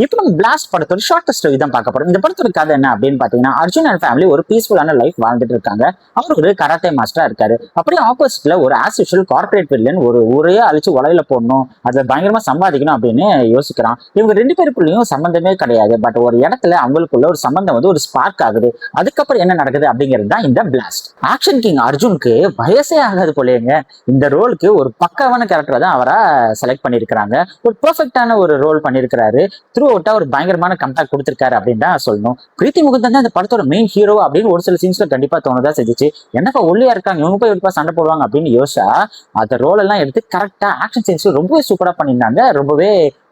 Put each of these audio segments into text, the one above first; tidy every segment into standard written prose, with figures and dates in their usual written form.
இப்போ நம்ம பிளாஸ்ட் படத்தோட ஷார்ட் ஸ்டோரி தான் பார்க்க போறோம். இந்த படத்தோட கதை என்ன அப்படின்னு பாத்தீங்கன்னா, அர்ஜுன் அண்ட் ஃபேமிலி ஒரு பீஸ்ஃபுல்லான லைஃப் வாழ்ந்துட்டு இருக்காங்க. அவர் ஒரு கராத்தே மாஸ்டரா இருக்காரு. அப்படியே ஆப்போசிட்ல ஒரு ஆஸ் யூஷுவல் கார்பரேட் வில்லன் ஒரு ஊரையே அழிச்சு உலகில போடணும், அதை பயங்கரமா சம்பாதிக்கணும் அப்படின்னு யோசிக்கிறான். இவங்க ரெண்டு பேருக்குள்ளயும் சம்பந்தமே கிடையாது. பட் ஒரு இடத்துல அவங்களுக்குள்ள ஒரு சம்பந்தம் வந்து ஒரு ஸ்பார்க் ஆகுது. அதுக்கப்புறம் என்ன நடக்குது அப்படிங்கிறது தான் இந்த பிளாஸ்ட். ஆக்ஷன் கிங் அர்ஜுனுக்கு வயசே ஆகாது போலேங்க. இந்த ரோலுக்கு ஒரு பக்காவான கேரக்டர் தான் அவரா செலக்ட் பண்ணிருக்காங்க. ஒரு பெர்ஃபெக்டான ஒரு ரோல் பண்ணிருக்காரு. த்ரூ அவுட்டா ஒரு பயங்கரமான கம்பேக் கொடுத்திருக்காரு அப்படின்னு தான் சொல்லணும். பிரீத்தி முகுந்தன் தான் இந்த படத்தோட மெயின் ஹீரோ அப்படின்னு ஒரு சில சீன்ஸ்ல கண்டிப்பா தோணுதான் செஞ்சுச்சு. என்னப்பா ஒல்லியா இருக்காங்க, இவங்க போய் எப்பா சண்டை போடுவாங்க அப்படின்னு யோசிச்சா அந்த ரோல் எல்லாம் எடுத்து கரெக்டா ஆக்ஷன் சீன்ஸ் ரொம்பவே சூப்பரா பண்ணியிருந்தாங்க. ரொம்பவே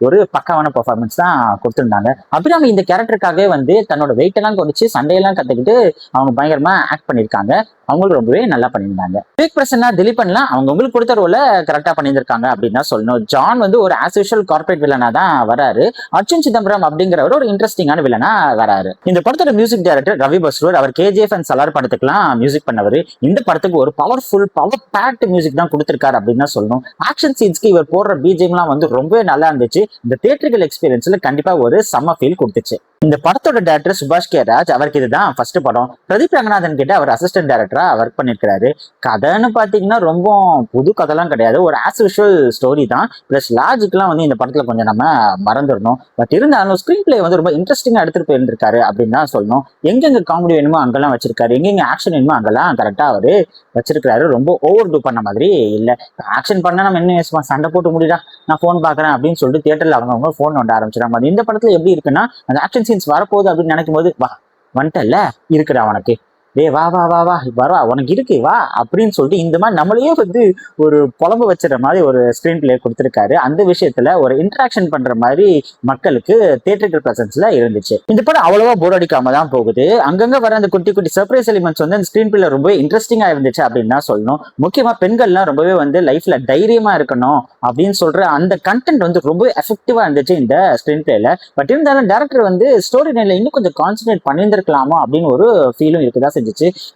ஒரு பக்காவான பெர்ஃபார்மன்ஸ் தான் கொடுத்திருந்தாங்க. அபிராமி இந்த கேரக்டருக்காகவே வந்து தன்னோட வெயிட் எல்லாம் குறைச்சு சண்டையெல்லாம் கத்துக்கிட்டு அவங்க பயங்கரமா ஆக்ட் பண்ணியிருக்காங்க. அவங்களும் ரொம்பவே நல்லா பண்ணியிருந்தாங்க. விவேக் பிரசன்னா, திலீபன்லாம் அவங்களுக்கு கொடுத்த ரோல கரெக்டா பண்ணியிருக்காங்க அப்படின்னு தான் சொல்லணும். ஜான் வந்து ஒரு ஆஸ் யூஷுவல் கார்பரேட் வில்லனா தான் வராரு. அர்ஜுன் சிதம்பரம் அப்படிங்கிறவர் ஒரு இன்ட்ரெஸ்டிங்கான வில்லனா வராரு. இந்த படத்தோட மியூசிக் டைரக்டர் ரவி பஸ்ரூர். அவர் கேஜிஎஃப் அண்ட் சலார் படத்துக்குலாம் மியூசிக் பண்ணவர். இந்த படத்துக்கு ஒரு பவர்ஃபுல் பவர் பேக்ட் மியூசிக் தான் கொடுத்திருக்காரு அப்படின்னு தான் சொல்லணும். ஆக்ஷன் சீன்ஸ்க்கு இவர் போடுற பிஜிஎம்லாம் வந்து ரொம்பவே நல்லா இருந்துச்சு. இந்த தியேட்டரிக்கல் எக்ஸ்பீரியன்ஸ்ல கண்டிப்பா ஒரு செம்ம ஃபீல் கொடுத்துச்சு. இந்த படத்தோட டைரக்டர் சுபாஷ் கே ராஜ். அவருக்கு இதுதான் ஃபர்ஸ்ட் படம். பிரதீப் ரங்கநாதன் கிட்ட அவர் அசிஸ்டன்ட் டைரக்டரா ஒர்க் பண்ணிருக்காரு. கதைன்னு பாத்தீங்கன்னா ரொம்ப புது கதைலாம் கிடையாது. ஒரு ஆஸ் யூஷுவல் ஸ்டோரி தான். பிளஸ் லாஜிக்லாம் வந்து இந்த படத்துல கொஞ்சம் நம்ம மறந்துடணும். பட் இருந்தாலும் ஸ்கிரீன் பிளே வந்து ரொம்ப இன்ட்ரெஸ்டிங்கா எடுத்துட்டு போயிருந்திருக்காரு அப்படின்னு தான் சொல்லணும். எங்கெங்க காமெடி வேணுமோ அங்கெல்லாம் வச்சிருக்காரு, எங்கெங்க ஆக்ஷன் வேணுமோ அங்கெல்லாம் கரெக்டா அவரு வச்சிருக்காரு. ரொம்ப ஓவர் டூ பண்ண மாதிரி இல்ல. ஆக்ஷன் பண்ணா நம்ம என்ன சண்டை போட்டு முடியா, நான் போன் பாக்குறேன் அப்படின்னு சொல்லிட்டு தியேட்டர்ல அவங்க போன் நோண்ட ஆரம்பிச்சிடாம. இந்த படத்துல எப்படி இருக்குன்னா, அந்த ஆக்ஷன் சீன்ஸ் வரப்போகுது அப்படின்னு நினைக்கும் போது வா வந்துட்டல்ல இருக்குடா உனக்கு, டே வா வா வா வா வரவா உனக்கு இருக்கு வா அப்படின்னு சொல்லிட்டு இந்த மாதிரி நம்மளையே வந்து ஒரு புலம்பு வச்சிடற மாதிரி ஒரு ஸ்கிரீன் பிளே கொடுத்திருக்காரு. அந்த விஷயத்துல ஒரு இன்டராக்ஷன் பண்ற மாதிரி மக்களுக்கு தியேட்டரிக்கல் பிரசன்ஸ்ல இருந்துச்சு. இந்த படம் அவ்வளவா போர் அடிக்காம தான் போகுது. அங்கங்க வர அந்த குட்டி குட்டி சர்ப்ரைஸ் எலிமெண்ட்ஸ் வந்து அந்த ஸ்கிரீன் பிளே ரொம்ப இன்ட்ரெஸ்டிங்கா இருந்துச்சு அப்படின்னு தான் சொல்லணும். முக்கியமா பெண்கள்லாம் ரொம்பவே வந்து லைஃப்ல தைரியமா இருக்கணும் அப்படின்னு சொல்ற அந்த கண்டென்ட் வந்து ரொம்ப எஃபெக்டிவா இருந்துச்சு இந்த ஸ்கிரீன் பிளேல. பட் இருந்தாலும் டேரக்டர் வந்து ஸ்டோரி லைன்ல இன்னும் கொஞ்சம் கான்சென்ட்ரேட் பண்ணியிருந்திருக்கலாமோ அப்படின்னு ஒரு ஃபீலும் இருக்குதா செஞ்சுச்சு.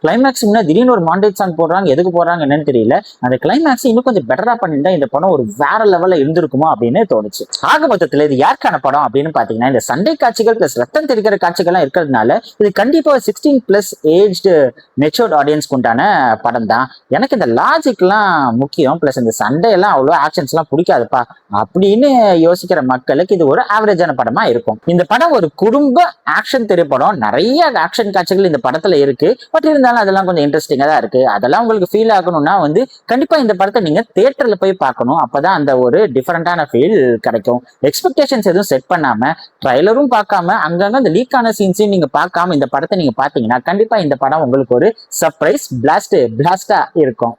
கிளைமேக்ஸ் முன்னாடி திடீர்னு ஒரு மாண்டேஜ் சாங் போடுறாங்க, எதுக்கு போடுறாங்க என்னன்னு தெரியல. அந்த கிளைமேக்ஸ் இன்னும் கொஞ்சம் பெட்டரா பண்ணிருந்தா இந்த படம் ஒரு வேற லெவல்ல இருந்திருக்குமோ அப்படின்னு தோணுச்சு. ஆக மொத்தத்துல இது யாருக்கான படம் அப்படின்னு பாத்தீங்கன்னா, இந்த சண்டை காட்சிகள் பிளஸ் ரத்தம் தெரிக்கிற காட்சிகள்லாம் இருக்கிறதுனால இது கண்டிப்பா 16+ ஏஜ்டு மெச்சூர்ட் ஆடியன்ஸ்க்கு உண்டான படம் தான். எனக்கு இந்த லாஜிக்லாம் முக்கியம், பிளஸ் இந்த சண்டையெல்லாம் அவ்வளோ ஆக்ஷன்ஸ் எல்லாம் பிடிக்காதுப்பா அப்படின்னு யோசிக்கிற மக்களுக்கு இது ஒரு ஆவரேஜான படமா இருக்கும். இந்த படம் ஒரு குடும்ப ஆக்ஷன் திரைப்படம். நிறைய ஆக்ஷன் காட்சிகள் இந்த படத்துல இருக்கு. பட் இருந்தாலும் அதெல்லாம் கொஞ்சம் இன்ட்ரெஸ்டிங்கா தான் இருக்கு. அதெல்லாம் உங்களுக்கு ஃபீல் ஆகணும்னா வந்து கண்டிப்பா இந்த படத்தை நீங்க தியேட்டர்ல போய் பார்க்கணும். அப்பதான் அந்த ஒரு டிஃபரெண்டான ஃபீல் கிடைக்கும். எக்ஸ்பெக்டேஷன்ஸ் எதுவும் செட் பண்ணாம, ட்ரைலரும் பார்க்காம, அங்கங்க இந்த லீக்கான சீன்ஸையும் நீங்க பார்க்காம இந்த படத்தை நீங்க பாத்தீங்கன்னா கண்டிப்பா இந்த படம் உங்களுக்கு ஒரு சர்ப்ரைஸ் பிளாஸ்டா இருக்கும்.